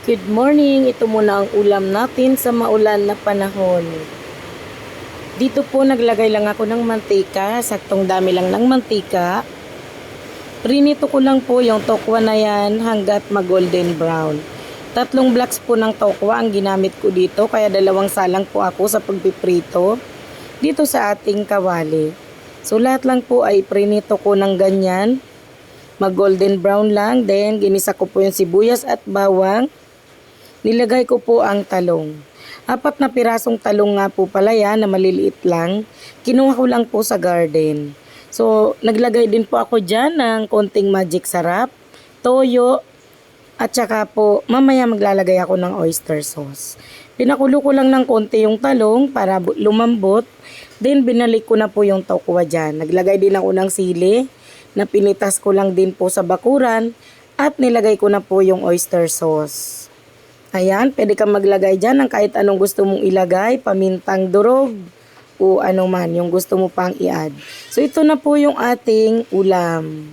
Good morning! Ito muna ang ulam natin sa maulan na panahon. Dito po naglagay lang ako ng mantika, saktong dami lang ng mantika. Prinito ko lang po yung tokwa na yan hanggat mag-golden brown. 3 blocks po ng tokwa ang ginamit ko dito, kaya 2 salang po ako sa pagpiprito dito sa ating kawali. So lahat lang po ay prinito ko ng ganyan. Mag-golden brown lang, then ginisa ko po yung sibuyas at bawang. Nilagay ko po ang talong. 4 na pirasong talong nga po pala yan na maliliit lang. Kinuha ko lang po sa garden. So, naglagay din po ako dyan ng konting magic sarap, toyo, at saka po mamaya maglalagay ako ng oyster sauce. Pinakulo ko lang ng konti yung talong para lumambot. Then, binalik ko na po yung tokwa dyan. Naglagay din ako ng sili na pinitas ko lang din po sa bakuran at nilagay ko na po yung oyster sauce. Ayan, pwede kang maglagay dyan ng kahit anong gusto mong ilagay, pamintang durog o ano man yung gusto mo pang i-add. So ito na po yung ating ulam.